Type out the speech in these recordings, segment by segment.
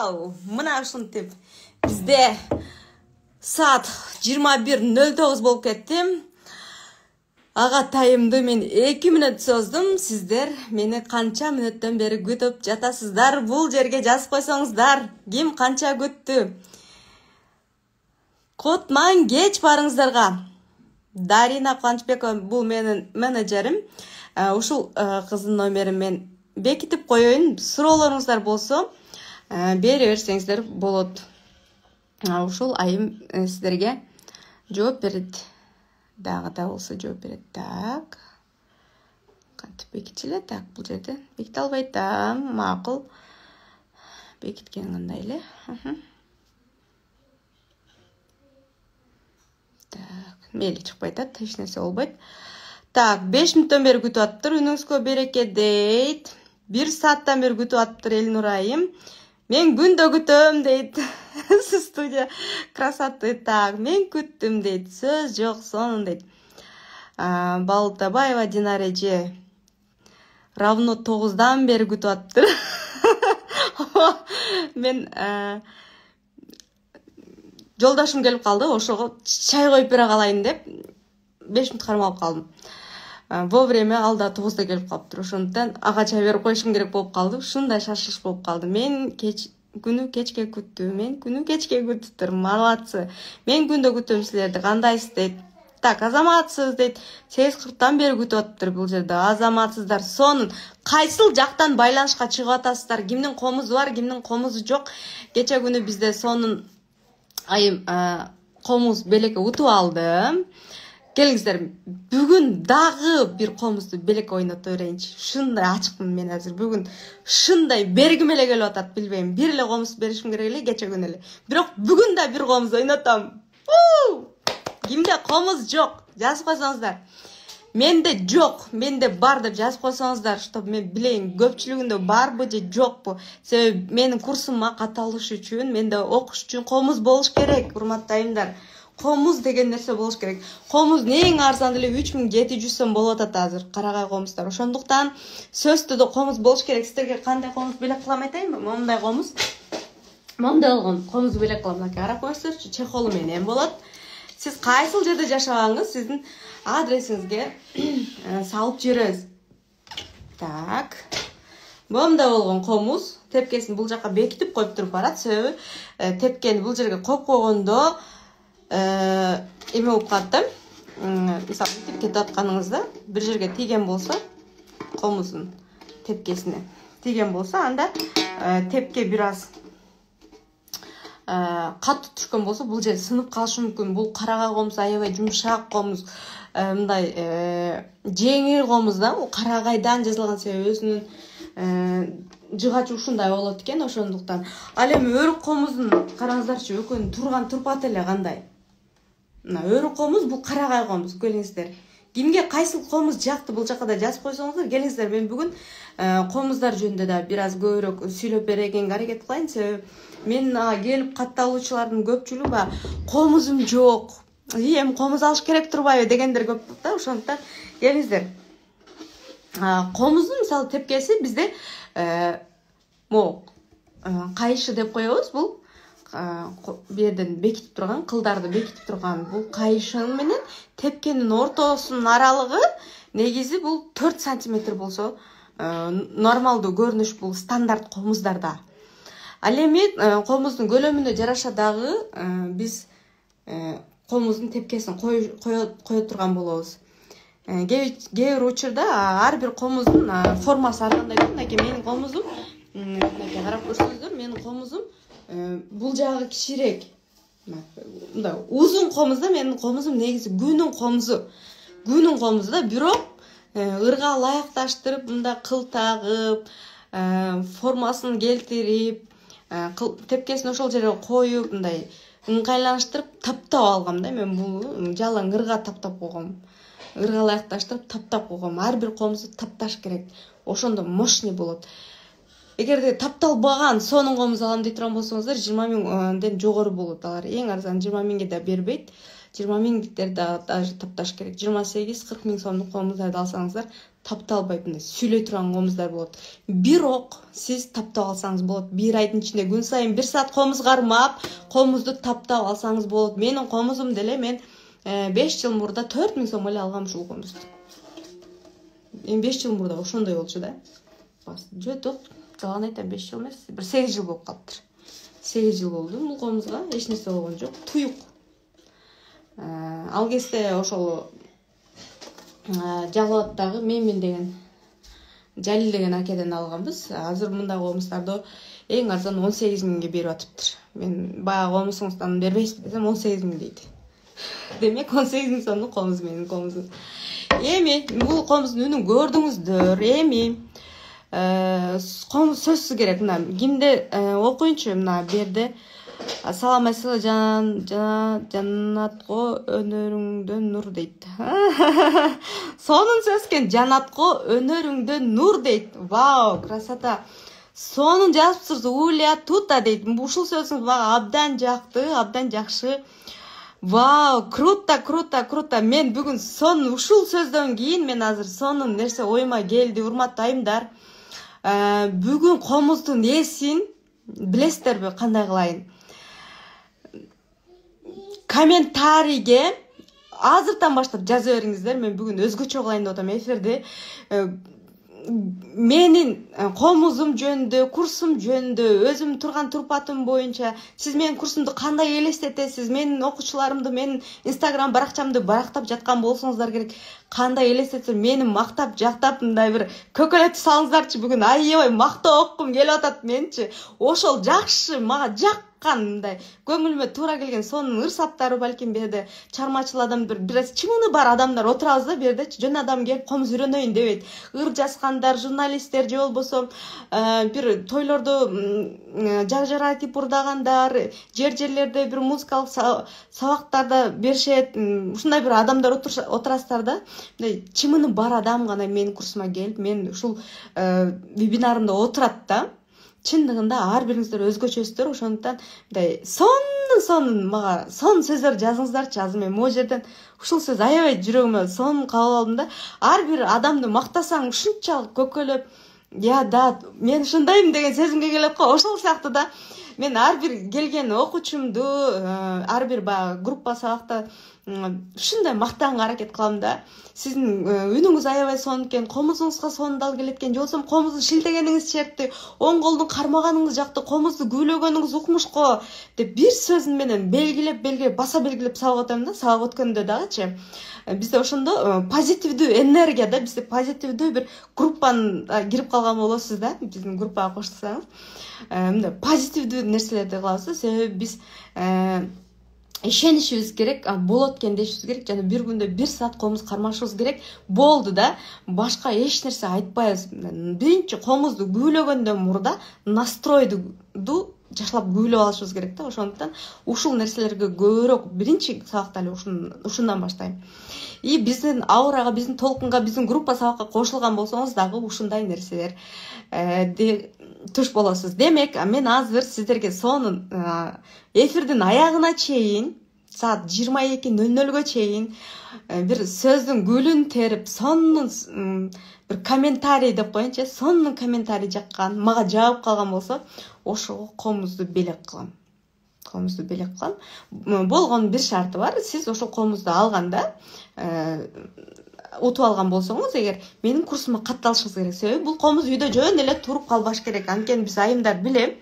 Вау! Мына ушинтип бизде саат 21:09 болуп кетти. Агатайымды мен 2 мүнөт создум. Сиздер мени канча мүнөттөн бери күтүп жатасыздар? Бул жерге жазып койсоңуздар, ким канча күттү? Кутман кеч барыңыздарга. Дарина Кубанычбекова бул менин менеджерим. Ушул кыздын номерин мен бекитип коеюн. Суроолоруңуздар болсо бере берсеңиздер болот. Ушул айым сиздерге жооп берет. Дагы да болсо жооп берет. Так. Кантип бекитилет? Так, бул жерде беките албайт да. Макул. Бекиткен кандай эле? Так, мейли чыкпай атат, эч нерсе болбойт. Так, 5 мүнөттөн бери күтүп атыптыр. Үнүңүзгө береке дейт. 1 сааттан бери күтүп атыптыр Элнур айым. Мен күндө күтөм дейт. Студия красоты. Так, мен күттүм дейт. Сөз жок сонун дейт. Балтабаева Динара эже равно 9-дан бери күтүп атыптыр. Мен жолдошум келип калды, ошого чай коюп бере калайын деп 5 мүнөт кармалып калдым. Вовремя алда 9-да келип калыптыр. Ошондуктан ага чай берип коюшум керек болуп калды. Ушундай шашылыш болуп калды. Мен күнү кечке күттүм. Мен күнү кечке күттүптүр. Малатсы. Мен күндө күтөм силерди. Кандайсыз дейт. Так, азаматсыз дейт. 8:40-тан бери күтүп атыптыр бул жерде. Азаматсыздар. Сонун кайсыл жактан байланышка чыгып атасыздар? Кимдин комузу бар, кимдин комузу жок? Кече күнү бизде сонун айым комуз белекке утуп алды. Келиңиздер, бүгүн дагы бир комузду белекке ойното берейинчи. Шундай ачыкмын мен азыр. Бүгүн шундай бергим эле келип атат, билбейм. Бир эле комуз беришим керек эле кече күнү эле. Бирок бүгүн да бир комуз ойнотом. Кимде комуз жок? Жазып койсоңуздар. Менде жок, менде бар деп жазып койсоңуздар, чтоб мен билейин көпчүлүгүндө барбы же жокпу. Себеби менин курсумга каталыш үчүн, менде окуш үчүн комуз болуш керек, урматтуу айымдар. Комуз деген нерсе болуш керек. Комуз эң арзан эле 3700 сом болуп атат азыр, карагай комуздар. Ошондуктан сөзтүдө комуз болуш керек. Сиздерге кандай комуз белек кылам айтайынбы? Мондай комуз. Мондай болгон комуз белек кылам. Мына карап коюңуздарчы, чехолу менен болот. Сиз кайсыл жерде жашабаңыз, сиздин адресиңизге салып жиберебиз. Так. Мондай болгон комуз тепкесин бул жака бекитип коюп туруп барат. Себеби тепкени бул жерге коюп койгондо эме болуп калат да. Мисалы мектепке кетип атканыңызда бир жерге тийген болсо, комуздун тепкесине тийген болсо, анда тепке бир аз катуу түшкөн болсо, бул жер сынып калышы мүмкүн. Бул карагай комуз аябай жумшак комуз, мындай жеңил комуз да. Бул карагайдан жазылган, себеби өзүнүн жыгачы ушундай болот экен. Ошондуктан ал эми өрүк комуздун караңыздарчы, экөөнүн турган турпаты эле кандай. Мына өрүк комуз, бул карагай комуз. Келиңиздер. Кимге кайсыл комуз жакты, бул жакка да жазып койсоңуздар. Келиңиздер, мен бүгүн комуздар жөнүндө да бир аз көбүрөөк сүйлөп берегенге аракет кылайын. Себеби мен келип катталуучулардын көпчүлүгү комузум жок, эми комуз алыш керек турбайбы дегендер көп болот да. Ошондуктан келиңиздер. Комуздун мисалы тепкеси бизде кайшы деп коебуз. Бул берден бекитип турган, кылдарды бекитип турган бул кайшын менен тепкенин ортосунун аралыгы негизи бул 4 сантиметр болсо нормалдуу көрүнүш, бул стандарт комуздарда. Ал эми комуздун көлөмүнө жараша дагы биз комуздун тепкесин кое турган болобуз. Кээ бир учурда ар бир комуздун формасы ар кандай болот. Мынакей менин комузум, мынакей карап көрсөңүздөр, менин комузум бул жагы кичирээк. Мындай узун комуз да, менин комузум негизи күнүн комузу. Күнүн комузу да, бирок ырга лаякташтырып, мындай кыл тагып, формасын келтирип, тепкесин ошол жерге коюп, мындай ыңгайлаштырып таптап алгам да. Мен бул жалаң ырга таптап койгом. Ырга лаякташтырып таптап койгом. Ар бир комузду тапташ керек. Ошондо мощный болот. Эгерде тапталбаган сонун комуз алам дей турган болсоңуздар, 20 миңден жогору болот. Алар эң арзан 20 миңге да бербейт. 20 миңдиктерди даже тапташ керек. 28-40 миң сомдук комуздарды алсаңыздар тапталбай мындай сүйлөй турган комуздар болот. Бирок сиз таптап алсаңыз болот. Бир айдын ичинде күн сайын 1 саат комуз кармап, комузду таптап алсаңыз болот. Менин комузум деле мен 5 жыл мурда 4000 сом эле алгам ушул комузду. Эми 5 жыл мурда ошондой болчу да. Жөтөк, жалган айтам, 5 жыл эмес, бир 8 жыл болуп калыптыр. 8 жыл болду бул комузга, эч нерсе болгон жок, туюк. Ал кезде ошол Жалалаттагы Меймин деген Жалил деген акеден алганбыз. Азыр мындай комуздарды эң арзан 18 миңге берип атыптыр. Мен баягы комузуңуздан бербейсизби десем 18 миң дейт. Демек 18 миң сомдук комуз менин комузум. Эми бул комуздун үнүн көрдүңүздөр. Эми комуз сөзсүз керек. Мына кимде окуйнчу, мына бу жерде саламатсызбы Жанатко өнөрүңдөн нур дейт. Сонун сөз экен, Жанатко өнөрүңдөн нур дейт. Вау, красота. Сонун жазыпсыз, Уля тута дейт. Ушул сөзүңүз мага абдан жакты, абдан жакшы. Вау, круто. Мен бүгүн сонун ушул сөздөн кийин мен азыр сонун нерсе оюма келди, урматтуу айымдар. Бүгүн комуздун эсин билесиздерби кандай кылайын? Комментарийге азыртан баштап жаза бериңиздер. Мен бүгүн өзгөчө кылайын деп атам эфирди. Менин комузум жөнүндө, курсум жөнүндө, өзүм турган турпатым боюнча сиз менин курсумду кандай элестетесиз, менин окуучуларымды, менин Instagram баракчамды барактап жаткан болсоңуздар керек. Кандай элестетсем, мени мактап, жактап мындай бир көкөлөтүп салыңыздарчы. Бүгүн аябай мактоо оккум келип атат менчи. Ошол жакшы, мага жаккан мындай көңүлүмө туура келген сонун ырсаптары балким бу жерде чармачыл адам бир аз чыңыны бар адамдар отурабыз да бу жердечи. Жөн адам келип комуз үйрөнөйүн дебейт. Ыр жазгандар, журналисттер же болбосо бир тойлордо жар айтып урдагандар, жерлерде бир музыкалык сабактарда беришет. Ушундай бир адамдар отурасыздар да. Чымыны бар адам гана менин курсума келип, мен ушул вебинарымда отурат да. Чындыгында ар бириңиздер өзгөчөсүздөр, ошондуктан мындай сонун мага сонун сөздөр жазыңыздарчы. Азыр мен могу жерден ушул сөз аябай жүрөгүмө сонун кабыл алдым да. Ар бир адамды мактасаң ушунчалык көкөлөп, да, мен ушундаймын деген сезимге келет го. Ошол сыяктуу да. Мен ар бир келген окуучумду, ар бир баягы группа сабакта ушундай мактаганга аракет кылам да. Сиздин үнүңүз аябай сонун экен, комузуңузга сонун дал келет экен, же болбосо комузду шилтегениңиз чертти, оң колдун кармаганыңыз жакты, комузду күйлөгөнүңүз укмушко деп бир сөзүн менен белгилеп баса белгилеп сабак өтөм да. Сабак өткөндө дагычы бизде ошондо позитивдүү энергия да, бизде позитивдүү бир группаны кирип калган болосуз да, биздин группага кошулсаңыз. Мындай позитивдүү нерселерди кылабыз. Себеби биз ишенишибиз керек, болот экен дешибиз керек, жана бир күндө 1 саат комуз кармашыбыз керек. Болду да, башка эч нерсе айтпайбыз. Биринчи комузду күйлөгөндөн мурда настройду жашлап күйлөп алышыбыз керек да. Ошондуктан ушул нерселерге көбүрөөк биринчи сабакта эле ушундан баштайм. И биздин аурага, биздин толкунга, биздин группа сабакка кошулган болсоңуз дагы ушундай нерселер туш болосуз. Демек, мен азыр сиздерге сонун эфирдин аягына чейин, саат 22:00 чейин бир сөздүн гүлүн терип, сонун бир комментарий деп коеюнчу, сонун комментарий жаккан, мага жаап калган болсо, ошого комузду белек кылам. Болгон бир шарты бар. Сиз ошол комузду алганда, утуп алган болсоңуз, эгер менин курсума катталышыңыз керек. Себеби бул комуз үйдө жөн эле туруп калбаш керек. Анткени биз айымдар билем,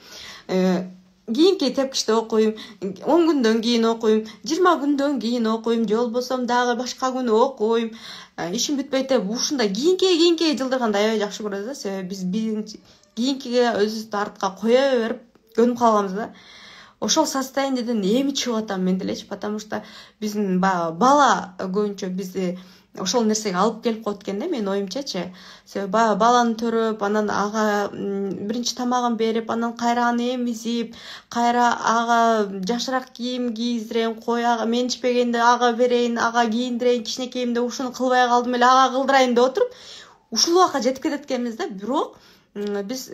кийинки тепкичте окуйм, 10 күндөн кийин окуйм, 20 күндөн кийин окуйм, же болбосо дагы башка күнү окуйм. Ишим бүтпөйт деп ушундай кийинки жылдырганды аябай жакшы көрөбүз да. Себеби биз кийинкиге өзүбүздү артка кое берип көнүп калганбыз да. Ошол состояниеден эми чыгып атам мен делечи, потому что биздин бала көбүнчө бизди ошол нерсеге алып келип коет экен да, менин оюмчачы. Себеби баланы төрөп, анан ага биринчи тамагын берип, анан кайра аны эмизип, кайра ага жашыраак кийим кийиздирейин, кой ага мен ичпегенде ага берейин, ага кийиндирейин, кичинекейимде ушуну кылбай калдым эле, ага кылдырайын деп отуруп, ушул убакка жетип кетет экенбиз да. Бирок биз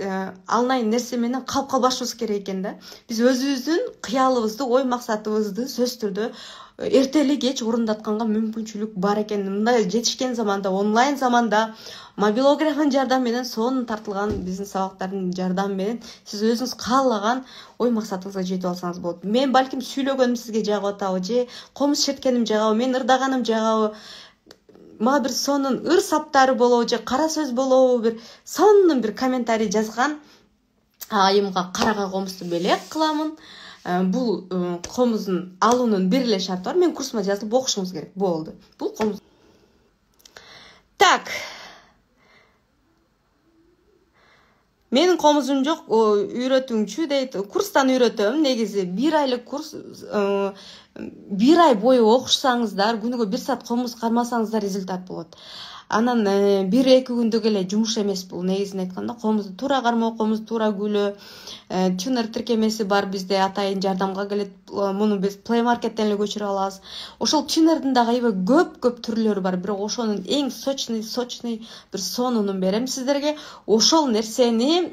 алнайын нерсе менен калып калбашыбыз керек экен да. Биз өзүбүздүн кыялыбызды, ой максатыбызды сөз түрдө эртели кеч орундатканга мүмкүнчүлүк бар экен. Мындай жетишкен заманда, онлайн заманда мобилографтын жардамы менен, сонун тартылган биздин сабактардын жардамы менен сиз өзүңүз каалаган ой максатыңызга жетип алсаңыз болот. Мен балким сүйлөгөнүм сизге жагып атабы, же комуз шерткеним жагабы, мен ырдаганым жагабы, мага бир сонун ыр саптары болобу, же кара сөз болобу, бир сонун бир комментарий жазган айымга карага комузду белек кыламын. Бул комуздун алуунун бир эле шарты бар. Мен курсума жазылып окушуңуз керек. Болду. Бул комуз. Так. Менин комузум жок, үйрөтүүчү дейт. Курстан үйрөтөм. Негизи 1 айлык курс, 1 ай бою окушсаңыздар, күнүгө 1 саат комуз кармасаңыздар результат болот. Анан 1-2 күндүк эле жумуш эмес бул. Негизин айтканда, комузду туура кармоо, комузду туура күлөө, тюнер тиркемеси бар бизде, атайын жардамга келет. Муну биз Play Market'тен эле көчүрүп алабыз. Ошол тюнердин дагы аябай көп түрлөрү бар. Бирок ошонун эң сочный бир сонунун берем сиздерге. Ошол нерсени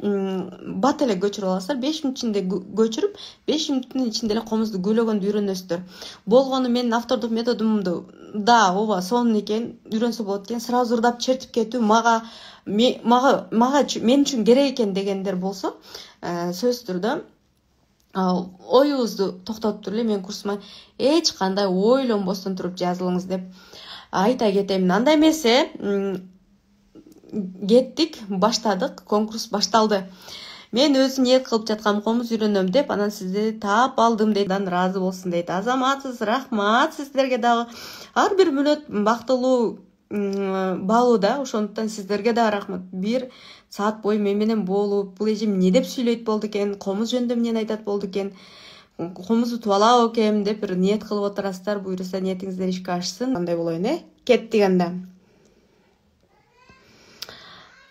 бат эле көчүрүп аласыздар. 5 мүнөт ичинде көчүрүп, 5 мүнөттүн ичинде эле комузду күлөгөндү үйрөнөсүздөр. Болгону менин автордук методумду да, ооба, сонун экен, үйрөнсө болот экен. Сразу ырдап чертип кетүү мага мен үчүн керек экен дегендер болсо, сөзсүз түрдө оюңузду токтотуп туруп эле менин курсума эч кандай ойлонбостон туруп жазылыңыз деп айта кетемин. Андай эмесе, кеттик, баштадык, конкурс башталды. Мен өзүм ниет кылып жаткан комуз үйрөнөм деп, анан сизди таап алдым дейт. Ыраазы болсун дейт. Азаматсыз, рахмат сиздерге дагы. Ар бир мүнөт бактылуу балуда, ошондуктан сиздерге да рахмат. 1 саат бою мен менен болуп, бул эже эмне деп сүйлөйт болду экен, комуз жөнүндө эмнени айтат болду экен, комузду туп алабы экен деп бир ниет кылып отурасыздар. Буюрса ниетиңиздер ишке ашсын. Кандай болоюн, Кеттик анда.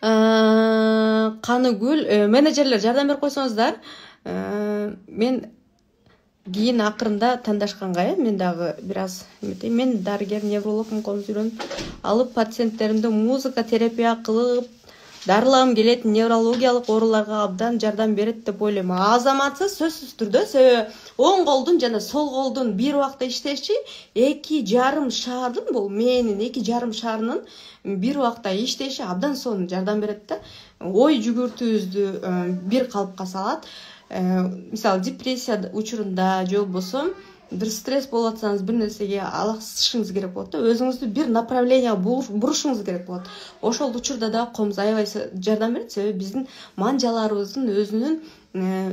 Каныгүл, менеджерлер жардам берип койсоңуздар. Мен кийин акырында тандашканга, мен дагы бир аз мен дарыгер, неврологмун, комуз үйрөнүп алып пациенттеримди музыка терапия кылып дарылагым келет, неврологиялык ооруларга абдан жардам берет деп ойлойм. Азаматсыз сөзсүз түрдө, себеби оң колдун жана сол колдун бир убакта иштеши 2,5 шаардын, бул менин 2,5 шаарынын бир убакта иштеши абдан сонун жардам берет да. Ой жүгүртүүбүздү бир калыпка салат. Мисалы депрессия учурунда же болбосо бир стресс болуп атсаңыз, бир нерсеге алаксышыңыз керек болот да, өзүңүздү бир направленияга бурушуңуз керек болот. Ошол учурда да комуз аябай жардам берет, себеби биздин манжаларыбыздын өзүнүн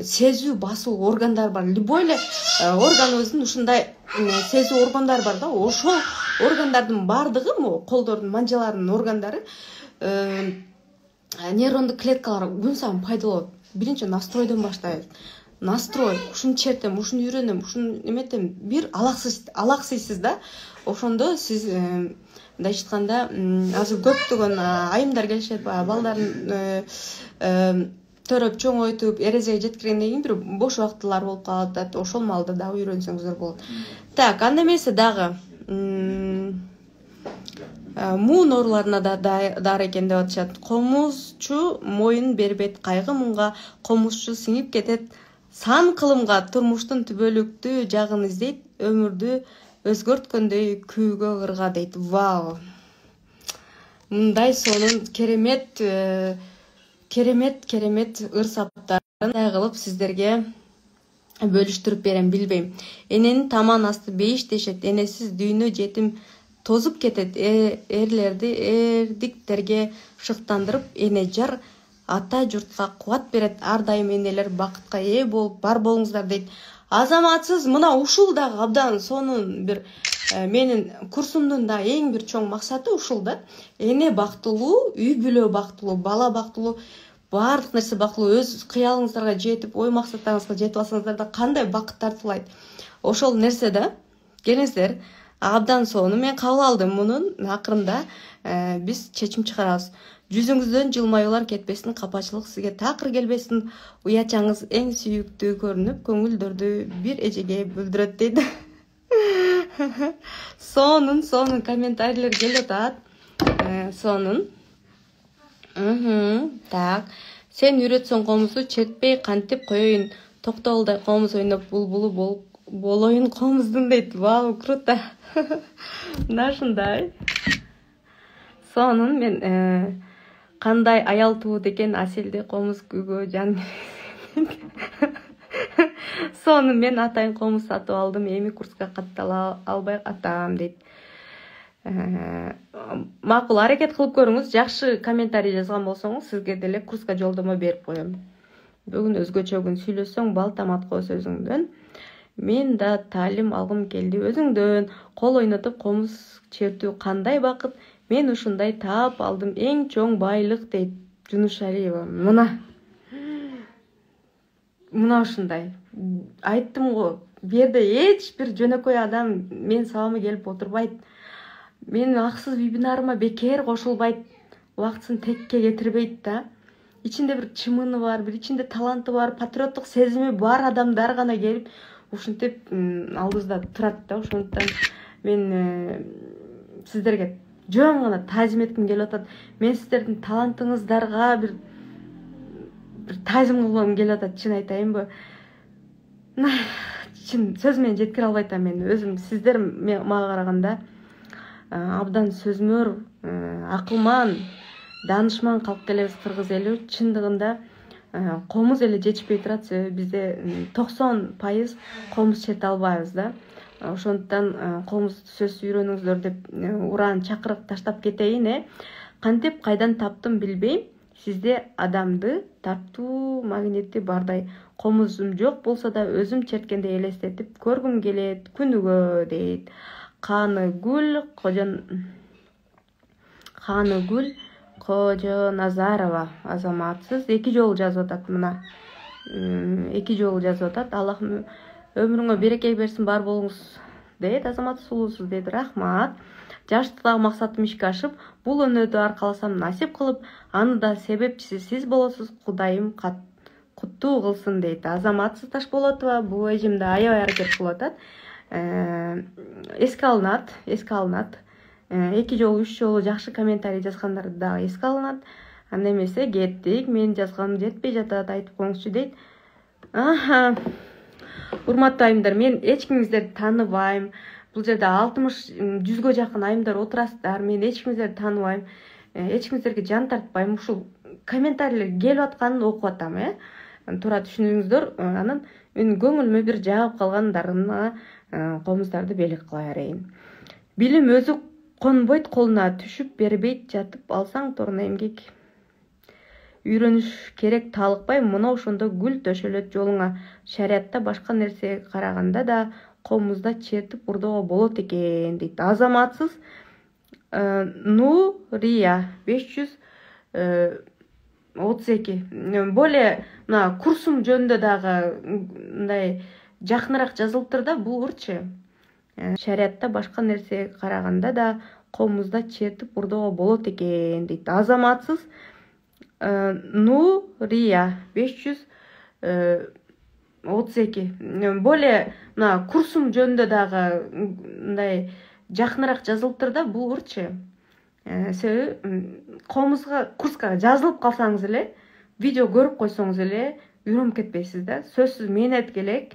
сезүү басуу органдары бар. Любой эле органыбыздын ушундай сезүү органдары бар да. Ошол органдардын бардыгы, колдордун, манжалардын органдары нейрондук клеткалар күн сайын пайдаланат. Биринчи настройдон баштайбыз. Настрой, ушуну чертем, ушуну үйрөнөм, ушуну эметем, бир алаксыйсыз да. Ошондо сиз мындай айтканда, азыр көптөгөн айымдар келишет, балдарын төрөп чоңойтуп, эрежеге жеткиргенден кийин бир бош убактылар болуп калат. Ошол маалда дагы үйрөнсөңүздөр болот. Так, анда эмесе дагы муун ооруларына да дары экен деп атышат. Комузчу моюн бербейт кайгы мунга, комузчу сиңип кетет сан кылымга, турмуштун түбөлүктүү жагын издейт, өмүрдү өзгөрткөндөй күүгө ырга дейт. Вау. Мындай сонун керемет ыр саптарын кылып сиздерге бөлүштүрүп берем, билбейм. Эненин таман асты бейиш дешет, энесиз дүйнө жетим тозуп кетет, эрлерди эрдиктерге шыктандырып, эне жар ата журтка кубат берет, ар дайым энелер бакытка ээ болуп бар болуңуздар дейт. Азаматсыз, мына ушул дагы абдан сонун бир менин курсумдун да эң бир чоң максаты ушул да. Эне бактылуу, үй бүлө бактылуу, бала бактылуу, баардык нерсе бактылуу, өз кыялыңыздарга жетип, ой максаттарыңызга жетип алсаңыздар да кандай бакыт тартылайт. Ошол нерсе да. Келиңиздер, абдан сонун. Мен кабыл алдым мунун. Акырында биз чечим чыгарабыз. Жүзүңүздөн жылмаюулар кетпесин, капачылык сизге такыр келбесин, уячаңыз эң сүйүктүү көрүнүп, көңүлдөрдү бир эжеге бүлдүрөт дейт. Сонун комментарийлер келип атат. Сонун. Так. Сен үйрөтсөң комузду чертпей кантип коеюн? Токтоолдой комуз ойноп булбулу болуп болоюн комуздун дейт. Вау, круто. Мына ушундай. Сонун мен кандай аял туу деген Аселде комуз күйгө жан. Сонун мен атайын комуз сатып алдым. Эми курска каттала албай атам дейт. Макул аракет кылып көрүңүз. Жакшы комментарий жазган болсоңуз сизге деле курска жолдомо берип коем. Бүгүн өзгөчө күн сүйлөсөң бал тамат коо сөзүңдөн. Мен да таалим алгым келди өзүңдөн. Кол ойнотуп комуз чертүү кандай бакыт. Мен ушундай таап алдым эң чоң байлык дейт Жунушалиева. Мына ушундай. Айттым го, бу жерде эч бир жөнөкөй адам мен сабама келип отурбайт. Менин аксыз вебинарыма бекер кошулбайт. Убактысын текке кетирбейт да. Ичинде бир чымыны бар, бир ичинде таланты бар, патриоттук сезими бар адамдар гана келип ушинтип алдыбызда турат да. Ошондуктан мен сиздерге жөн гана таазим этким келип атат. Мен сиздердин талантыңыздарга бир таазим кылгым келип атат, чын айтайынбы. Чын сөз менен жеткире албай атам мен өзүм. Сиздер мага караганда абдан сөзмөр, акылман, данышман калп келебиз кыргыз эли. Чындыгында комуз эле жетишпей турат, себеби бизде 90% комуз черте албайбыз да. Ошондуктан комуз сөз үйрөнүңүздөр деп ураан чакырык таштап кетейин. Кантип кайдан таптым билбейм. Сизде адамды тартуу магнити бардай. Комузум жок болсо да өзүм черткенде элестетип көргүм келет күнүгө дейт. Каныгүл Кожоназарова азаматсыз 2 жолу жазып атат мына. 2 жолу жазып атат. Аллах өмүрүңө береке берсин, бар болуңуз дейт. Азамат сулуусуз дейт. Рахмат. Жаштыктагы максатым ишке ашып, бул өнөрдү аркаласам насип кылып, аны да себепчиси сиз болосуз. Кудайым куттуу кылсын дейт. Азаматсыз Ташболотова бул эжимди аябай аракет кылып атат. Эске алынат. 2 жолу 3 жолу жакшы комментарий жазгандарды дагы эске алынат. Анда эмесе кеттик. Мен жазганым жетпей жатат, айтып коюңузчу дейт. Урматтуу айымдар, мен эч кимиңиздерди тааныбайм. Бул жерде 60-100гө жакын айымдар отурасыздар. Мен эч кимиңиздерди тааныбайм. Эч кимиңиздерге жан тартпайм. Ушул комментарийлер келип атканын окуп атам, туура түшүнүңүздөр. Анан мен көңүлүмө бир жагып калгандарына комуздарды белек кыла берейин. Билим өзү конбойт, колуна түшүп бербейт, жатып алсаң торуна эмгек. Үйрөнүш керек, талыкпай, мына ошондо гүл төшөлөт жолуңа. Шариятта башка нерсеге караганда да комузда чертип урдоого болот экен дейт. Азаматсыз Нурия 532. Более мына курсум жөнүндө дагы мындай жакыныраак жазылыптыр да, булурчу. Шариятта башка нерсеге караганда да комузда чертип урдоого болот экен дейт. Азаматсыз Нурия 532. Более мына курсум жөнүндө дагы мындай жакыныраак жазылыптыр да, булурчу. Себеби курска жазылып калсаңыз эле, видео көрүп койсоңуз эле үйрөнүп кетпейсиз да. Сөзсүз мээнет керек,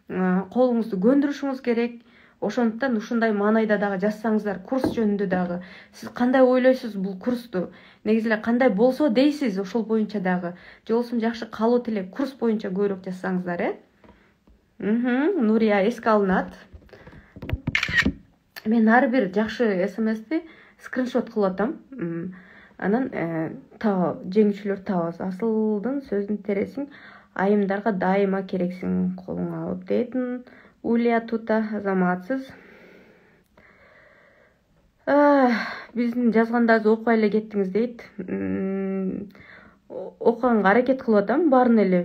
колуңузду көндүрүшүңүз керек. Ошондуктан ушундай маанайда дагы жазсаңыздар, курс жөнүндө дагы сиз кандай ойлойсуз бул курсту, негизи эле кандай болсо дейсиз, ошол боюнча дагы же болбосо жакшы каалоо тилек курс боюнча көбүрөөк жазсаңыздар. Нурия эске алынат. Мен ар бир жакшы СМСти скриншот кылып атам. Анан жеңүүчүлөрдү табабыз. Асылдын сөзүн тересиң, айымдарга дайыма керексиң, колуңа алып дейт. Улия Тута азаматсыз. Биздин жазгандарды окуй эле кеттиңиз дейт. Окуганга аракет кылып атам, баарын эле.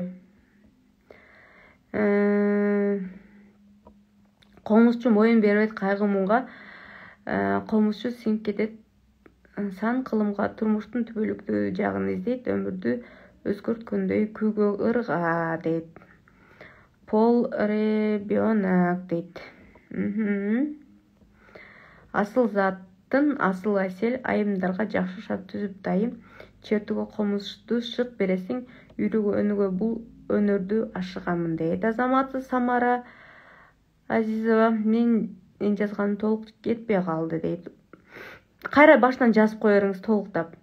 Комузчу моюн бербейт кайгы муңга. Комузчу сиңип кетет сан кылымга, турмуштун түбөлүктүү жагын издейт, өмүрдү өзгөрткөндөй күйгө ырга дейт. Пол ребенок дейт. Асыл заттын асыл Асел айымдарга жакшы шарт түзүп дайым чертүүгө комузду шык бересиң, үйрөнгөнгө бул өнөрдү ашыгамын дейт. Азаматсыз Самара Азизова, мен жазганым толук кетпей калды дейт. Кайра башынан жазып коерыңыз толуктап.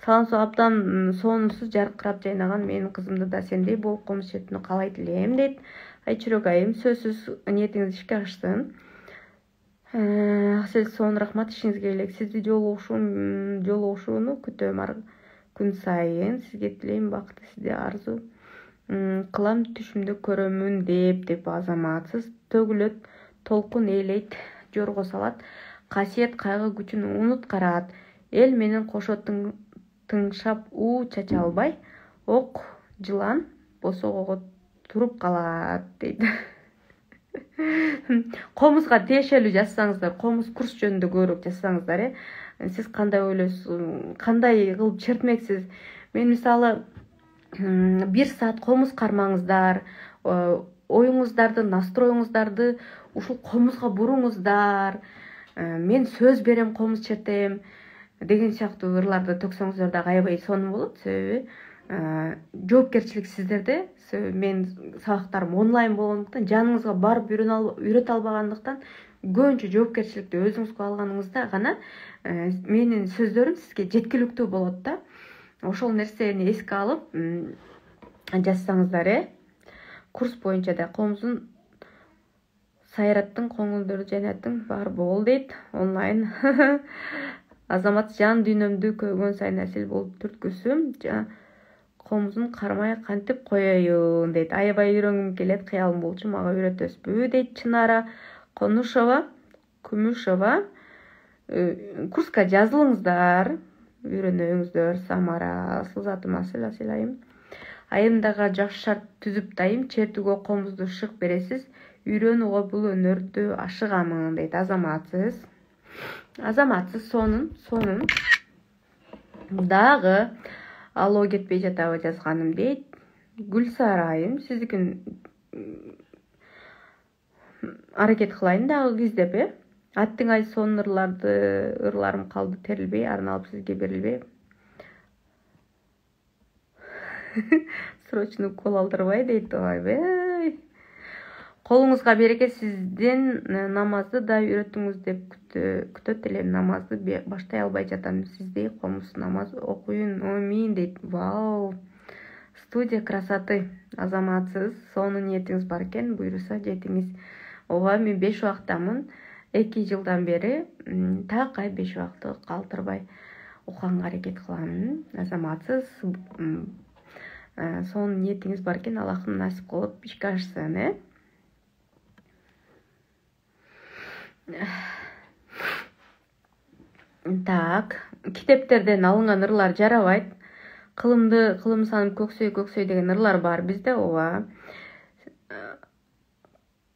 Саламсыз абдан сонусуз жаркырап жайнаган менин кызымды да сендей болуп комуз четүүнү каалайт элем дейт. Айчүрөк айым, сөзсүз ниетиңиз ишке ашсын. Аксел, сонун рахмат, ишиңизге элек. Сизди жолугушууну күтөм күн сайын. Сизге тилейм бакыт, сизде арзу кылам, түшүмдө көрөмүн деп азаматсыз. Төгүлөт, толкун ээлейт, жорго салат. Касиет кайгы күчүн унуткарат. Эл менен кошо тыңшап чача албай, ок жылан босогого туруп калат дейт. Комузга тиешелүү жазсаңыздар, комуз курс жөнүндө көбүрөөк жазсаңыздар, сиз кандай ойлойсуз, кандай кылып чертмексиз? Мен мисалы 1 саат комуз кармаңыздар, оюңуздарды, настроюңуздарды ушул комузга буруңуздар. Мен сөз берем, комуз чертем деген сыяктуу ырларды төксөңүздөр да аябай сонун болот. Себеби жоопкерчилик сиздерде. Мен сабактарым онлайн болгондуктан, жаныңызга барып үйрөтө албагандыктан, көбүнчө жоопкерчиликти өзүңүзгө алганыңызда гана менин сөздөрүм сизге жеткиликтүү болот да. Ошол нерсени эске алып жазсаңыздар, курс боюнча да комузун сайраттың, коңулдөрдү жайнаттың, бар бол дейт онлайн. Азамат, жан дүйнөмдү көйгөн сайын асил болуп түрткүсүм, комузун кармай кантип коеюн дейт. Аябай үйрөнгүм келет, кыялым болчу, мага үйрөтөсүзбү дейт Чынара Конушова, Күмүшова. Курска жазылыңыздар, үйрөнөңүздөр. Самара, асыл затым, асыл айым. Айымдага жакшы шарт түзүп дайым, чертүүгө комузду шык бересиз. Үйрөнүүгө бул өнөрдү ашыгамын дейт. Азаматсыз сонун. Дагы алоо кетпей жатабы жазганым дейт. Гүлсарайым, сиздикин аракет кылайын дагы издеп, Аттыңай сонун ырларым калды терилбей, арналып сизге берилбей. Срочно укол алдырбай дейт. Ойбай. Колуңузга береке, сизден намазды да үйрөтүңүз деп күтөт элем. Намазды баштай албай жатам. Сиздей комуз намаз окуйун. Амин дейт. Вау. Студия красоты. Азаматсыз, сонун ниетиңиз бар экен, буйруса жетиңиз. Ооба, мен 5 убактамын. 2 жылдан бери такай 5 убакты калтырбай окуганга аракет кылам. Азаматсыз, сонун ниетиңиз бар экен, Аллахым насип кылып ишке ашсын, Так, китептерден алынган ырлар жарабайт. Кылым саным көксөй деген ырлар бар бизде, ооба.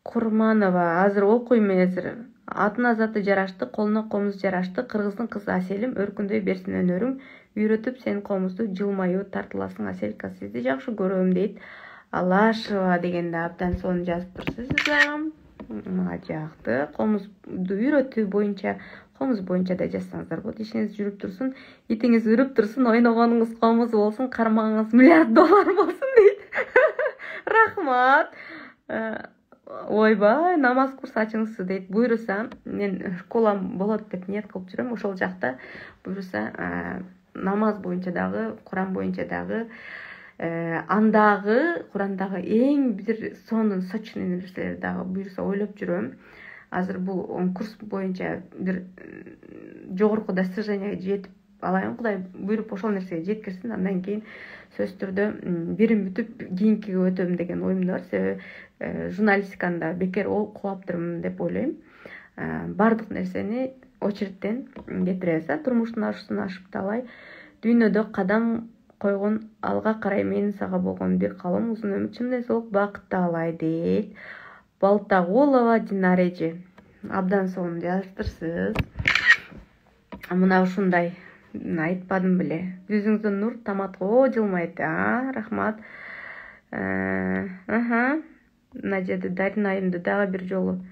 Курманова, азыр окуйм азыр. Атына заты жарашты, колуна комуз жарашты. Кыргыздын кызы Аселим, өркүндөй берсин өнөрүң. Үйрөтүп сен комузду, жылмаюу тартыласың Аселка, сизди жакшы көрөм дейт. Алашева дегенде абдан сонун жазып турсуз. Жакты. Комузду үйрөтүү боюнча, комуз боюнча да жазсаңыздар болот. Ишиңиз жүрүп турсун, итиңиз үрүп турсун, ойногонуңуз комуз болсун, кармагыңыз $1 миллиард болсун дейт. Рахмат. Ойбай, намаз курс ачыңызсы дейт. Буйруса, мен школам болот деп ниет кылып жүрөм. Ошол жакта буйруса намаз боюнча дагы, Куран боюнча дагы, андагы Курандагы эң бир сонун сочный нерселерди дагы буйруса ойлоп жүрөм. Азыр бул курс боюнча бир жогорку достиженияга жетип алайын, Кудай буйруп ошол нерсеге жеткирсин. Андан кийин сөзсүз түрдө бирим бүтүп кийинкиге өтөм деген оюмда бар. Себеби журналистиканы да бекер окуаптырмын деп ойлойм. Бардык нерсени очередтен кетиребиз. Турмуштун аршысын ашып талай, дүйнөдө кадам койгон, алга карай менин сага болгон бир калым узун өмүр, чын денсаулык, бакыт таалай дейт. Балтагулова Динарежи. Абдан сонун жазыптырсыз. Мына ушундай айтпадым беле. Жүзүңүздөн нур таматко жылмайт. Рахмат. Мына жерде Дарина айымды дагы бир жолу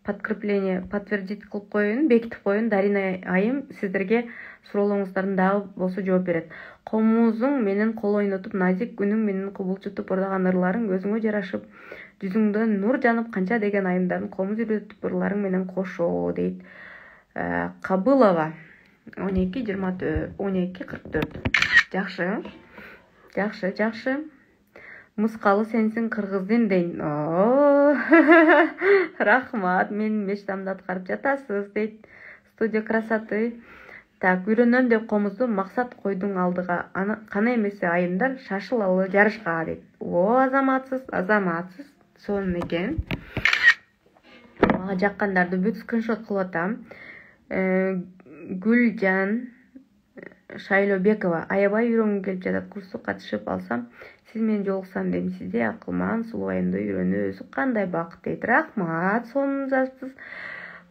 подкрепление подтвердить кылып коеюн, бекитип коеюн. Дарина айым сиздерге суроолоруңуздардын дагы болсо жооп берет. Комузуң менен кол ойнотуп, назик үнүң менен кубулчутуп ырдаган ырларың өзүңө жарашып, жүзүңдөн нур жанып канча деген айымдарын комуз үйрөтүп ырларың менен кошо дейт. Кабылова 12:44. Жакшы. Мускалы сенсиң кыргыздын дейин. Рахмат, менин мечтамды аткарып жатасыз дейт студия красоты. Так, үйрөнөм деп комузду максат койдуң алдыга. Кана эмесе айымдар шашылалы жарышка дейт. Азаматсыз. Сонун экен. Мага жаккандарды бүт скриншот кылып атам. Гүлжан Шайлобекова, аябай үйрөнгүм келип жатат. Курсу катышып алсам, сиз менен жолуксам дейм. Сиздей акылман, сулуу айымды үйрөнүү өзү кандай бакыт дейт. Рахмат, сонун жазыпсыз.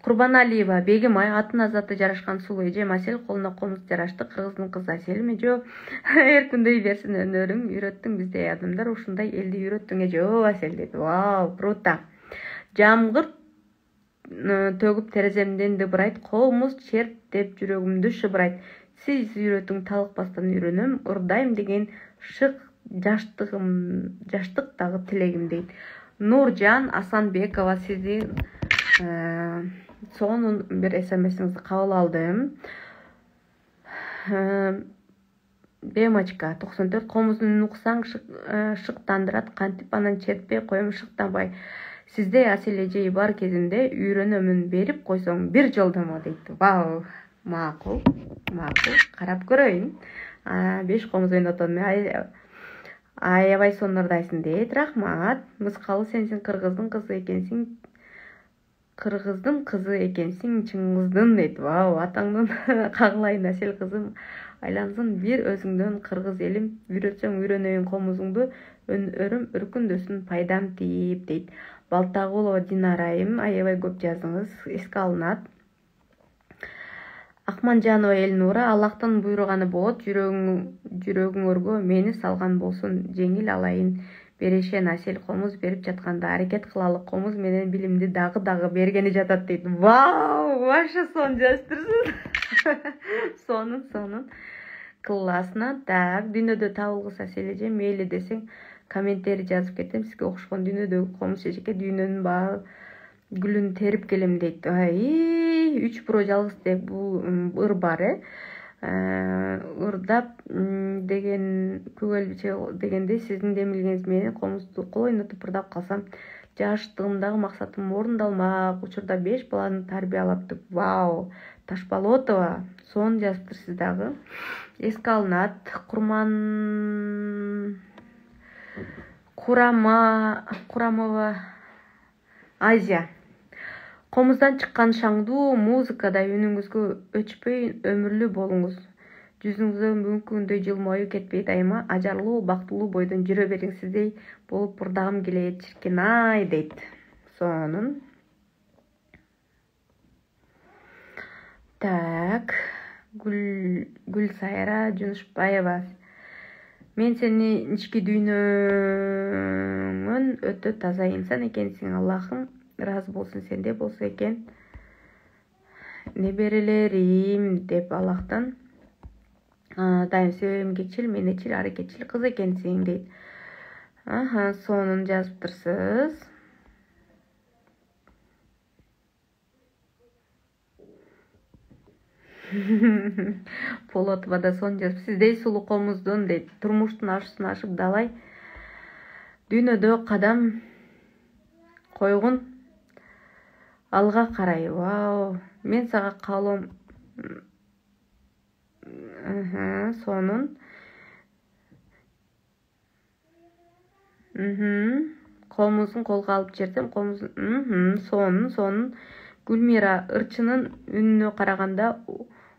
Курбаналиева, бегим ай, атына заты жарашкан сулуу эжем Асел, колуна комуз жарашты. Кыргыздын кызы Аселми жо. Эркүндөй берсин өнөрүң, үйрөттүң биздей адамдар, ушундай элди үйрөттүң эжо Асел дейт. Вау, круто. Жамгыр төгүп тереземден дыбырайт, комуз черп деп жүрөгүмдү шыбырайт. Сиз үйрөтүң, талыкпастан үйрөнөм, ырдайм деген шык жаштык дагы тилегим дейт. Нуржан Асанбекова, сиздин сонун бир смсиңизди кабыл алдым. Бемочка 94, комуздун уксаң шыктандырат, кантип анан чертпей коем шыктанбай. Сиздей Асел эжеи бар кезимде үйрөнөмүн берип койсоң бир жолдомо дейт. Вау, макул, карап көрөйүн. 5 комуз ойнотом. Аябай сонун ырдайсың дейт. Рахмат. Мускалы сенсиң кыргыздын кызы экенсиң чыңгыздын дейт. Вау, атаңдын кагылайын Асел кызым. Айлансын бир өзүңдөн кыргыз элим, үйрөтсөң үйрөнөйүн комузуңду, өнөрүм үркүндөсүн пайдам тийип дейт. Балтагулова Динарайым, аябай көп жазыңыз, эске алынат. Акманжанова Элнура, Аллахтын буйруганы болот, жүрөгүңөргө мени салган болсун, жеңил алайын. Берешен Асел комуз берип жатканда аракет кылалы, комуз менен билимди дагы бергени жатат дейт. Вау, ваша сон жазыптырсыз. Сонун. Классно. Так, дүйнөдө табылгыс Асел эже, мейли десең комментарий жазып кетем. Сизге окшогон дүйнөдөгү комуз эжеке дүйнөнүн баары гүлүн терип келем дейт. 3 про жалгыз деп бул ыр бар, ырдап деген күгөлчө дегенде сиздин демилгениз менен комузду кол ойнотуп ырдап калсам, жаштыгымдагы максатым орундалмак. Учурда 5 баланы тарбиялаптык. Вау, Ташболотова сонун жазыптырсыз дагы. Эске алынат. Курамова Азия. Комуздан чыккан шаңдуу музыкада үнүңүзгө өчпөй өмүрлүү болуңуз. Жүзүңүздө мүмкүндөй жылмаюу кетпей, дайыма ажарлуу, бактылуу бойдон жүрө бериң. Сиздей болуп ырдагым келет, чиркин ай дейт. Сонун. Так, Гүлсайра Жунушбаева. Мен сени ички дүйнөңөн өтө таза инсан экенсиң. Аллахым разы болсун, сенде болсо экен. Неберелерим деп Аллахтан дайым эмгекчил, менечил, аракетчил кыз экенсиң дейт. Сонун жазыптырсыз. Полотова да сон жазып, сиздей сулуу комуздун дейт. Турмуштун ашуусун ашып далай дүйнөдө кадам койгун, алга карай. Вау, мен сага каалоом. Сонун. Комузун колго алып жерсем, комузун сонун. Гүлмира, ырчынын үнүнө караганда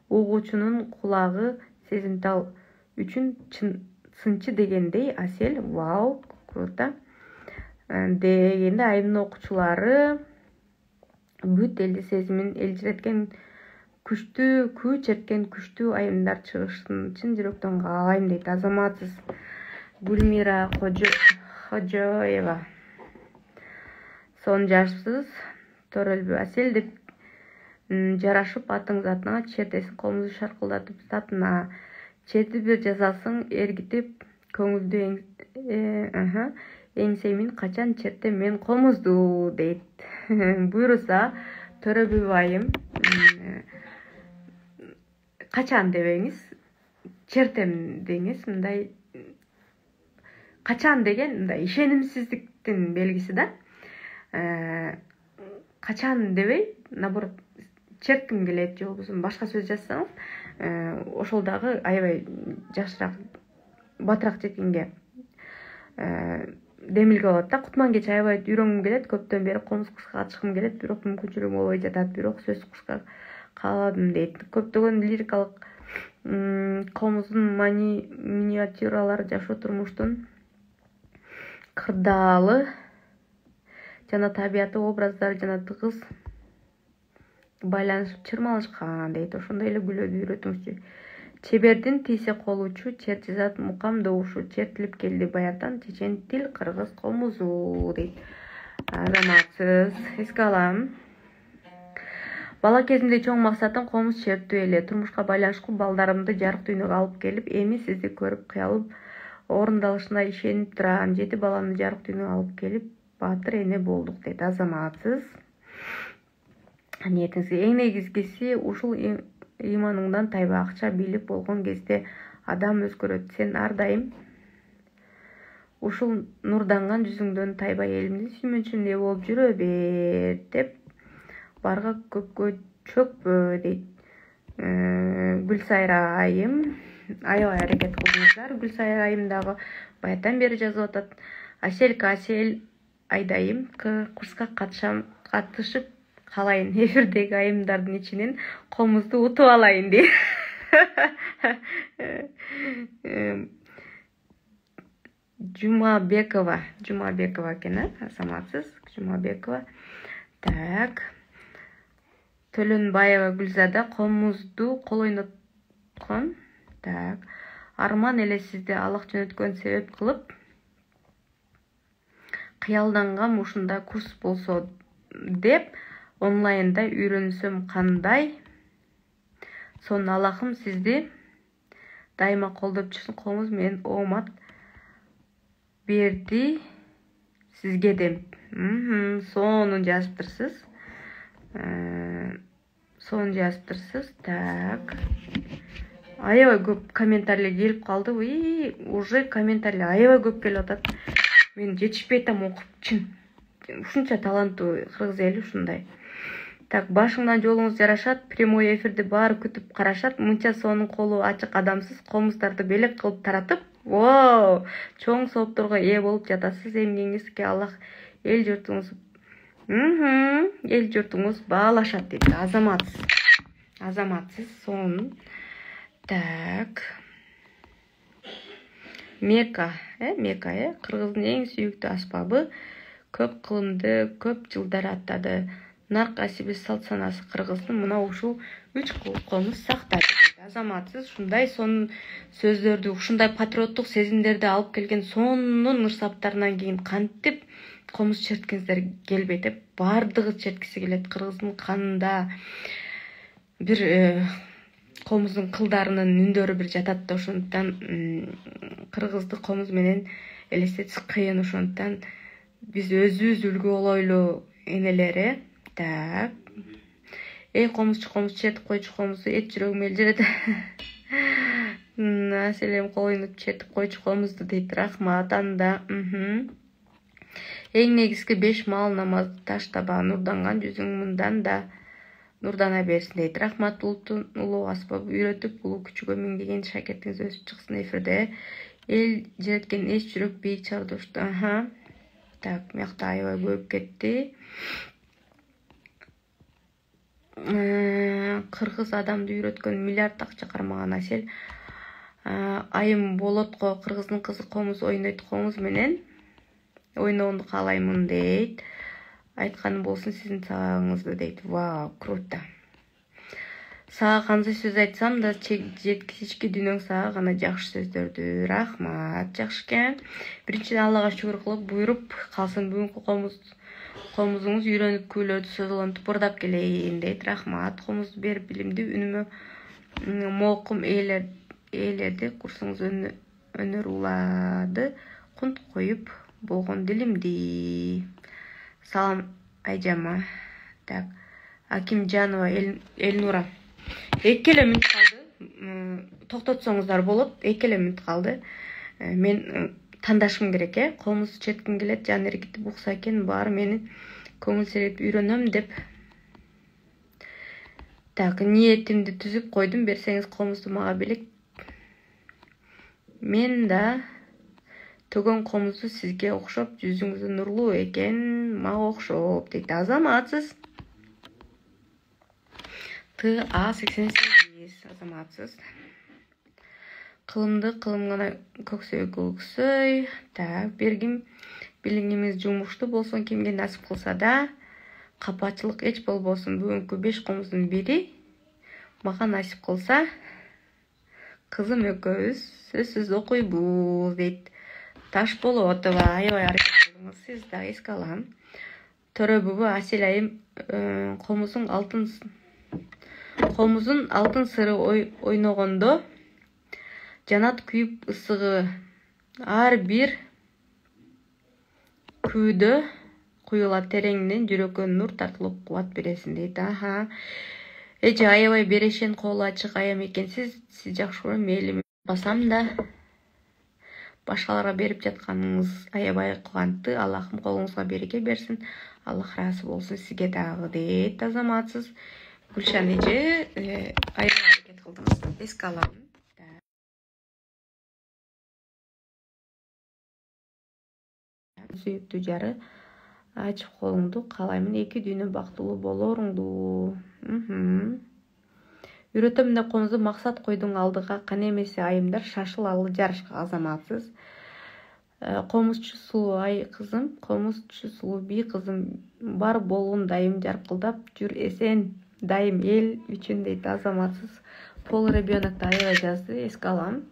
угуучунун кулагы сезимтал үчүн сынчы дегендей Асел. Вау, круто. Дегенде айымдын окуучулары бүт элди сезимин элжиреткен күчтүү, күч эткен күчтүү айымдар чыгышын чын жүрөктөн каалайм дейт. Азаматсыз. Гүлмира Кожоева. Сон жарсыз. Төрөлбү Асел деп жарашып атың затына чертесин, комузду шаркылдатып затына чети бир жазасың, эргитип көңүлдү Еңсеймин качан чертем мен комузду дейт. Буйруса Төрөбү айым качан дебеңиз, чертем деңиз. Мындай качан деген мындай ишенимсиздиктин белгиси да. Качан дебей, наоборот, чертким келет же болбосо башка сөз жазсаңыз, ошол дагы аябай жакшыраак, батыраак четкенге демилге болот да. Кутман кече аябай үйрөнгүм келет, көптөн бери комуз кушка катышкым келет, бирок мүмкүнчүлүгүм болбой жатат, бирок сөз кушка кааладым дейт. Көптөгөн лирикалык комуздун миниатюралары жашоо турмуштун кырдаалы жана табияты образдары жана тыгыз байланышып чырмалышкан дейт. Ошондой эле күлөдү үйрөтүңүзчү. Чебердин тийсе колучу, чер жазат мукам добушу, чертилип келди баягыдан чечен тил кыргыз комузу дейт. Азаматсыз, эске алам. Бала кезимде чоң максатым комуз чертүү эле. Турмушка байланыштуу балдарымды жарык дүйнөгө алып келип, эми сизди көрүп кыялым орундалышына ишенип турам. 7 баламды жарык дүйнөгө алып келип, баатыр эне болдук дейт. Азаматсыз. Ниетиңизге эң негизгиси ушул ыйманыңдан тайба. Акча, бийлик болгон кезде адам өзгөрөт. Сен ар дайым ушул нурданган жүзүңдөн тайбай элимдин сүймөнчүнүнө ээ болуп жүрө бер деп, барга көпкө чөкпө дейт. Гүлсайра айым, аябай аракет кылдыңыздар. Гүлсайра айым дагы баятан бери жазып атат. Асел айдайым курска катышып калайын. Эфирдеги айымдардын ичинен комузду утуп алайын дейт. Жумабекова экен, Азаматсыз, Жумабекова. Так. Төлөнбаева Гүлзада комузду кол ойноткон. Так. Арман эле сизди алак жөнөткөн себеп кылып кыялдангам, ушундай курс болсо деп онлайнда үйрөнсөм кандай. Сонун алакым сизди дайыма колдоп жүрсүн. Комуз менен оомат берди сизге деп. Сонун жазыптырсыз. Так. Аябай көп комментарийлер келип калды. Уже комментарийлер аябай көп келип атат. Мен жетишпей атам окуп чын. Ушунча таланттуу кыргыз эли ушундай. Так, башыңдан жолуңуз жарашат, прямой эфирди баары күтүп карашат. Мынча сонун колу ачык адамсыз, комуздарды белек кылып таратып, чоң соопторго ээ болуп жатасыз. Эмгегиңизге Аллах эл журтуңуз баалашат дейт. Азаматсыз, сонун. Так. Мека, кыргыздын эң сүйүктүү аспабы, көп кылымды, көп жылдар аттады. Нар касиби салт санасы кыргыздын мына ушул 3 комуз сактады. Азаматсыз, ушундай сонун сөздөрдү, ушундай патриоттук сезимдерди алып келген сонун ырсаптарынан кийин кантип комуз черткиңиздер келбейт деп, бардыгы черткиси келет. Кыргыздын канында бир комуздун кылдарынын үндөрү бир жатат да, ошондуктан кыргызды комуз менен элестетиш кыйын. Ошондуктан биз өзүбүз үлгү болойлу энелери. Так. Комуз чертип койчу комузду эт жүрөгүм элжирет. Аселем кол ойноп чертип койчу комузду дейт. Рахмат анда. Эң негизги 5 маал намазды таштаба, нурданган жүзүң мындан да нурдана берсин дейт. Рахмат, улуттун улуу аспабы үйрөтүп, улуу күчүгө миңдеген шакертиңиз өсүп чыксын эфирде. Эл жиреткен эч жүрөк бийик чардошту. Так, мякта аябай көбүп кетти. Кыргыз адамды үйрөткөн миллиард акча кармаган Асел айым болотко кыргыздын кызы комуз ойнойт, комуз менен ойноону каалаймын дейт. Айтканым болсун сиздин сабагыңызды дейт. Вау, круто. Сага кандай сөз айтсам да жеткички дүйнөң сага гана жакшы сөздөрдү. Рахмат, жакшы экен. Биринчиден Аллага шүгүр кылып, буйруп калсын бүгүнкү комузуңуз үйрөнүккүүлөрдү созулонтуп бурдап келейин дейт. Рахмат, комузду берип билимди үнүмө моокум ээлерди курсуңуз өнөр улады. Кунт коюп болгон дилимди. Салам айжама. Так, Акимжанова Элнура. 2 эле мүнөт калды. Токтотсоңуздар болот. 2 эле мүнөт калды. Мен тандашым керек, комуз четким келет, жан эркитип укса экен, баары мени көңүлсүрөп үйрөнөм деп. Так, ниетимди түзүп койдум. Берсеңиз комузду мага белек. Мен да төгөн комузду сизге окшоп, жүзүңүз нурлуу экен, мага окшоп дейт. Азаматсыз. TA88 азаматсыз. Кылымды кылым гана, көксөй көксөй. Так, бергим билиңиңиз жумуштуу болсун, кимге насип кылса да. Капачылык эч болбосун. Бүгүнкү 5 комуздун бири мага насип кылса, кызым экөөбүз сөзсүз окуйбуз дейт. Ташболотова, аябай аракет кылдыңыз. Сиз да эске алам. Төрөбүбү Асел айым комуздун алтын сыры ойногондо жанат күйүп ысыгы ар бир күүдө куюлат, тереңинен жүрөккө нур тартылып кубат бересин дейт. Эже аябай берешен, колу ачык аям экенсиз. Сиз жакшы көрөм, мейли басам да. Башкаларга берип жатканыңыз аябай кубанттуу. Аллахым колуңузга береке берсин. Аллах ыраазы болсун сизге дагы дейт. Азаматсыз. Гүлшан эже аябай аракет кылдыңыз. Эске алам. Сүйүктүү жары, ачып колуңду каалаймын. 2 дүйнө бактылуу болоруңду. Үйрөтөм да комузду максат койдуң алдыга. Кане эмесе айымдар, шашыл алы жарышка. Азаматсыз. Комузчу сулуу ай кызым, комузчу сулуу бий кызым, бар болгун дайым жаркылдап жүр эсен, дайым эл үчүн дейт. Азаматсыз. Пол ребенокду аябай жазды, эске алам.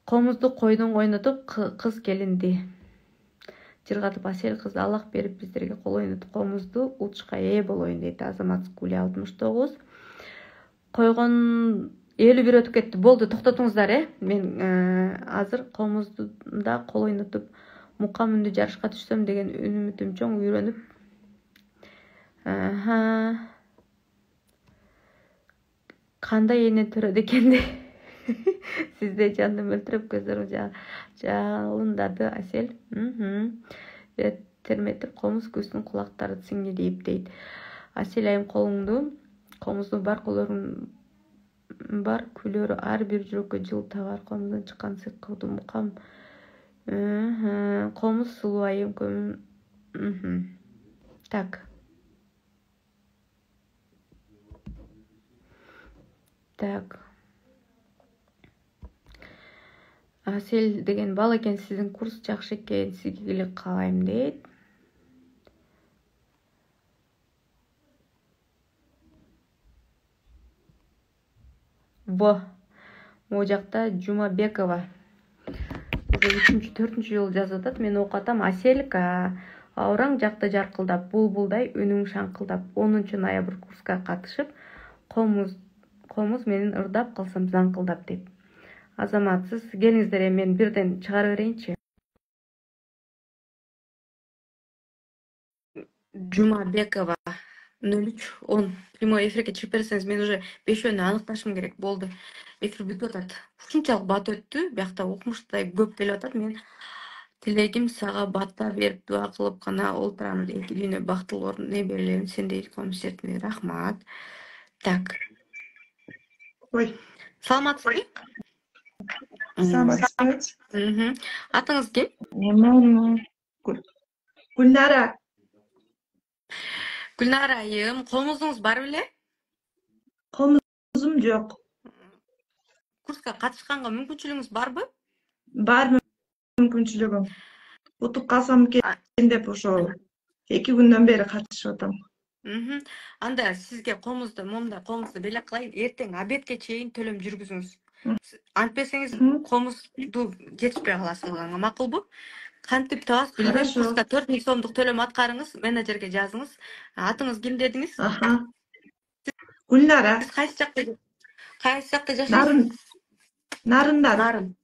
Комузду койдуң ойнотуп, кыз келинди жыргатып, Асел кыз Аллах берип биздерге кол ойнотуп, комузду утушка ээ болоюн дейт. Азаматсыз. Гүле 69. Койгон 51 өтүп кетти. Болду, токтотуңуздар, Мен азыр комузда кол ойнотуп, мукам үндү жарышка түшсөм деген үмүтүм чоң. Үйрөнүп. Кандай эне төрөдө экенди. Сизде жаным өлтүрөп, көзүм жалындады. Асел. Терметип, комуз көзүнүн кулактары сиңирип дейт. Асел айым комуздун бар күлөрү ар бир жүрөккө жыл табар. Комуздан чыккан сыйк кылды мукам. Комуз сулуу айым Так. Так. Асел деген бала экен, сиздин курс жакшы экен, сизге эле каалайм дейт. Могу жакта Жумабекова. 3-4 жолу жазып атат. Мен окуп атам. Аселка, аураң жакта жаркылдап, булбулдай үнүң шаңкылдап. 10 ноябрь курска катышып, комуз менен ырдап калсам заңкылдап дейт. Азаматсыз. Келиңиздер, мен бирден чыгарып берейинчи. Жумабекова 03-10. Прямой эфирге чыгып берсеңиз, мен уже 5-өнү аныкташым керек. Болду. Эфир бүтүп атат. Ушунчалык бат өттү. Биякта окумуштay көп келип атат. Мен тилегим сага бата берип, дуа кылып гана олтурам. 2 дүйнө бактылуу неберелерим сендей комуз чертине. Рахмат. Так. Ой. Саламатсызбы? Саламатсыз. Атыңыз ким? Мен Гүлнара. Гүлнара айым, комузуңуз бар беле? Комузум жок. Курска катышканга мүмкүнчүлүгүңүз барбы? Бар мүмкүнчүлүгүм. Утуп калсам экен деп ошо 2 күндөн бери катышып атам. Анда сизге комузду белек кылайын. Эртең обедке чейин төлөм жүргүзүңүз. Антпесеңиз комузду жетишпей каласыңыз. Макулбу? Кантип табасыз билбейм. Курска 4000 сомдук төлөм аткарыңыз, менеджерге жазыңыз. Атыңыз ким дедиңиз? Гүлнара. Сиз кайсы жакта жашайсыз? Нарындар. Нарын.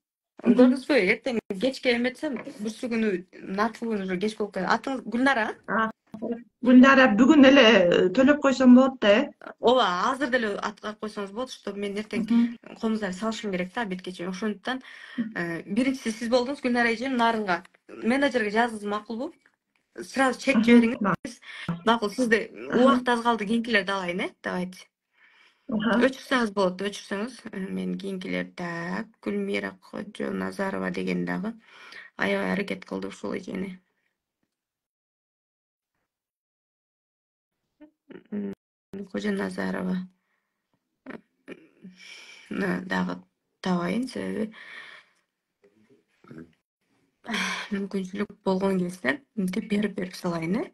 Көрдүңүзбү, эртең кечке эметсем, бүрсү күнү наркы уже кеч болуп калат. Атыңыз Гүлнара? Гүлнара бүгүн эле төлөп койсом болот да, Ооба, азыр деле аткарып койсоңуз болот, чтобы мен эртең комуздарды салышым керек да обедке чейин. Ошондуктан биринчиси сиз болдуңуз, Гүлнара эжем, Нарынга менеджерге жазыңыз, макулбу? Сразу чек жибериңиз. Макул, сизде убакыт аз калды, кийинкилерди алайын, давайте. Өчүрсөңүз болот, өчүрсөңүз. Мен кийинкилер так, Гүлмира Кожо Назарова деген дагы аябай аракет кылды ушул эжени. Кожо Назарова дагы табайын, себеби мүмкүнчүлүк болгон кезде мынтип берип салайын,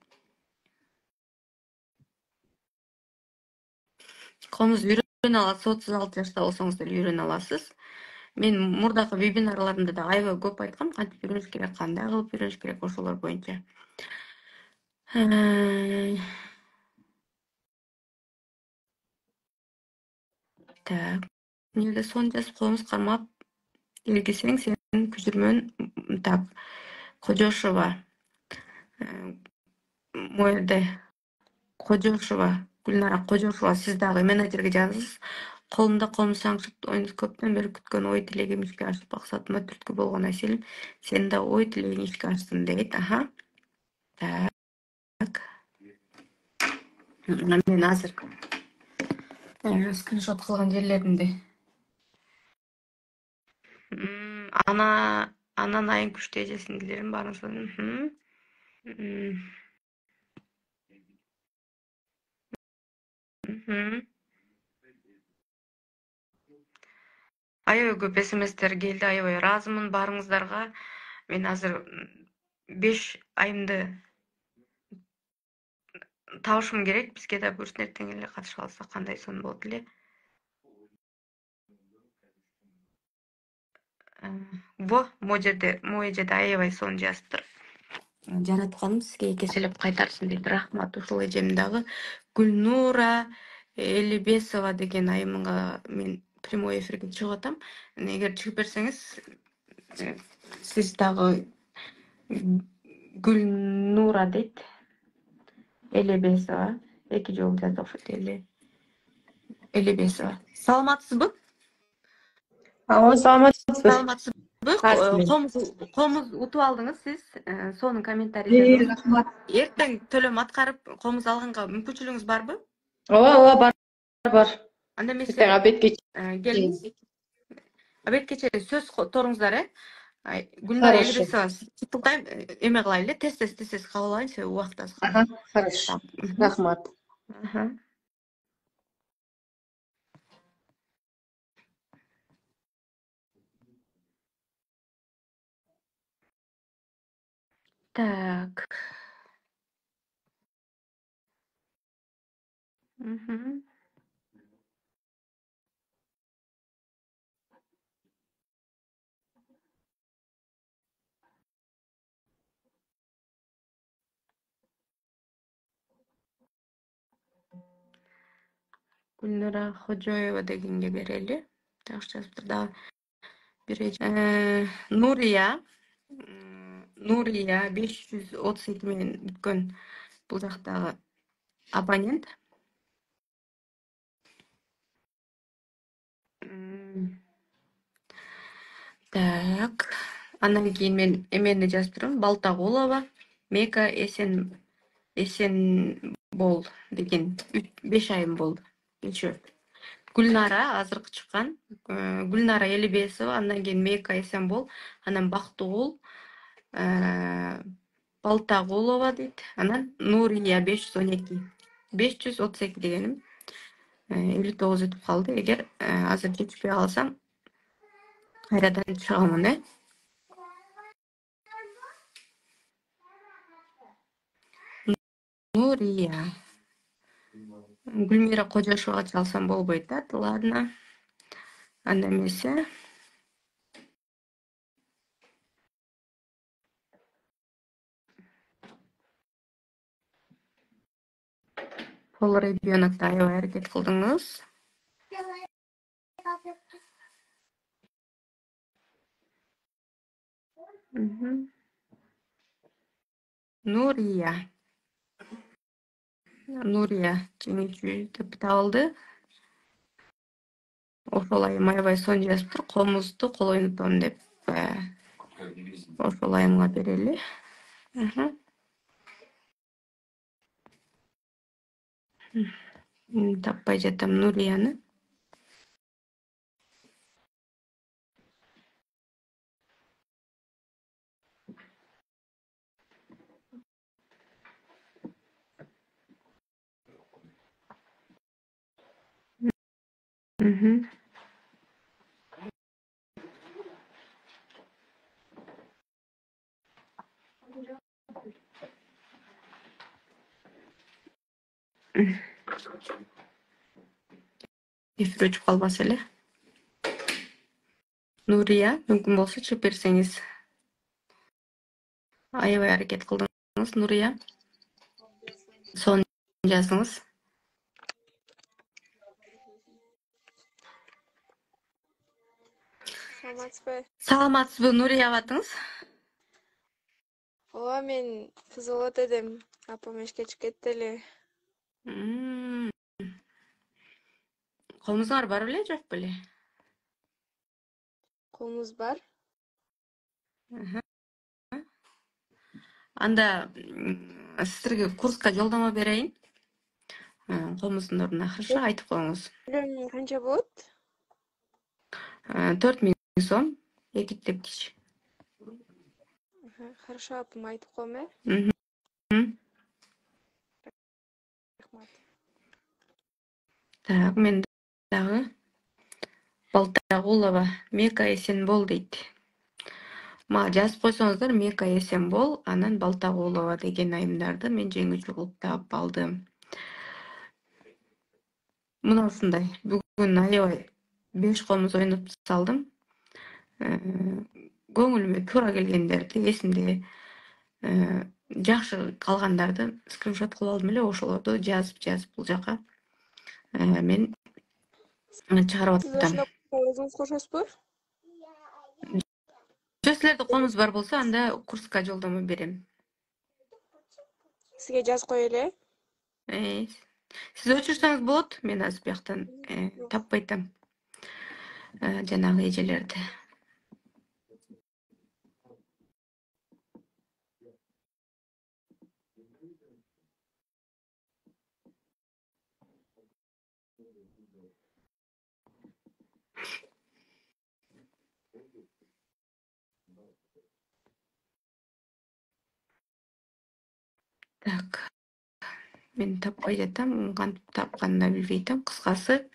Комуз үйрөнө аласыз, 36 жашта болсоңуз деле үйрөнө аласыз. Мен мурдакы вебинарларымда да аябай көп айткам, кантип үйрөнүш керек, кандай кылып үйрөнүш керек, ошолор боюнча. Так, эмнеде сон жазып коебуз, кармап келгисең сенин көчүрмөн. Так, Кожошова, моде Кожошова, Гүлнара Кожошова, сиз дагы менеджерге жазыңыз. Колумда комуз саңышып, көптөн бери күткөн ой тилегим ишке ашып, максатыма түрткү болгон Айселим, сенин да ой тилегиң ишке ашсын дейт. Так. Мен азыр скриншот кылган жерлеримди. Анан айын күчтүү эжесин дилерим баарыңызга. Аябай көп смстер келди, аябай ыраазымын баарыңыздарга. Мен азыр 5 айымды табышым керек. Бизге да буюрсын, эртең эле катышып алсак кандай сон болот эле. Могу эже да аябай сон жазыптыр. Жаратканым сизге кеселеп кайтарсын дейт. Рахмат. Ушул эжем дагы Гүлнура Элибесова деген айымга мен прямой эфирге чыгып атам. Эгер чыгып берсеңиз, сиз дагы Гүлнура дейт. Элибесова. Эки жолу жазып окшойт. Элибесова. Саламатсызбы? Ооба, саламатсызбы? Саламатсызбы? Комуз утуп алдыңыз сиз. Сонун комментарий жазыңыз. Рахмат. Эртең төлөм аткарып комуз алганга мүмкүнчүлүгүңүз барбы? Ооба, бар. Анда эмесе Эртең обедке келиңиз. Обедке чейин сөз торуңуздар, Гүлнара Элибесова, чыттылтайм, эме кылайлы, тез кабыл алайын, себеби убакыт аз калды. Хорошо. Рахмат. Так. Гүлнара Хожоева дегенге берели. Так жазыптыр дагы. Нурия 532 менен бүткөн бул жактагы абонент. Так. Андан кийин мен эмени жазып турам. Балтагулова Мека Эсенбол деген 5 айым болду. Гүлнара азыркы чыккан. Гүлнара Элибесова, андан кийин Мека Эсенбол, анан Бактыгул Балтагулова дейт. Анан Нурия 512. 532 дегеним 59 өтүп калды. Эгер азыр жетишпей калсам, кайрадан чыгамын, Нурия. Гүлмира Кожошова чалсам болбойт да. Ладно. Анда эмесе. Пол ребенокто аябай аракет кылдыңыз. Нурия. Нурия жеңүүчү деп табылды. Ошол айымга сон жазыптыр. Комузду кол ойнотом деп ошол айымга берели. Таппай жатам Нурияны. Эфир өчүп калбаса эле. Нурия, мүмкүн болсо чыгып берсеңиз. Аябай аракет кылдыңыз, Нурия. Сон жазыңыз. Саламатсызбы? Саламатсызбы, Нурия атыңыз? Ооба, мен кыз болот эдим. Апам эшикке чыгып кетти эле. Колуңуздар бар беле, жок беле? Колумуз бар. Анда сиздерге курска жолдомо берейин. Колуңуздун ордуна хорошо айтып коюңуз. Төлөм канча болот? 4000 сом, 2 тепкич. Хорошо, апам айтып коем, Рахмат. Так, мен дагы Балтагулова Мека эсен бол дейт. Мага жазып койсоңуздар, Мека эсен бол, анан Балтагулова деген айымдарды мен жеңүүчү кылып таап алдым. Мына ушундай. Бүгүн аябай 5 комуз ойноп салдым. Көңүлүмө туура келгендерди, эсимде жакшы калгандарды скриншот кылып алдым эле, ошолорду жазып бул жака мен чыгарып Сиз атам. ошондо өзүңүз кошосузбу? Силерде комуз бар болсо, анда курска жолдомо берем. Сизге жазып коелу, Сиз өчүрсөңүз болот, мен азыр бияктан таппай атам жанагы эжелерди. Так. Мен таппай жатам, кантип тапканымды билбей атам. Кыскасы,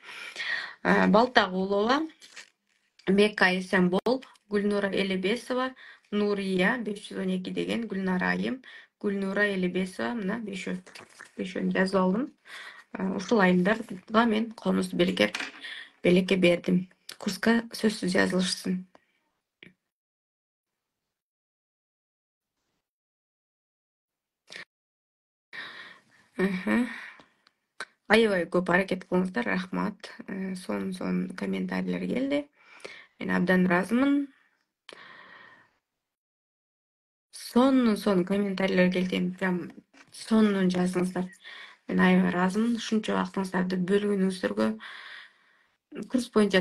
Балтагулова, Мека эсен бол, Гүлнура Элебесова, Нурия 512 деген Гүлнара айым, Гүлнура Элебесова, мына 5 жазып алдым. Ушул айымдарга мен комузду белекке бердим. Курска сөзсүз жазылышсын. Аябай көп аракет кылыңыздар, рахмат. Сон комментарийлер келди. Мен абдан ыраазымын. Сон комментарийлер келди. Прям сонун жазыңыздар. Мен аябай ыраазымын. Ушунча убактыңыздарды бөлгөнүңүздөргө. Курс боюнча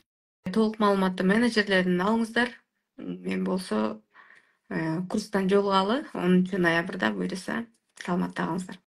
толук маалыматты менеджерлерден алыңыздар. Мен болсо курстан жолугалы 10 ноябрда буюрса саламатта калыңыздар.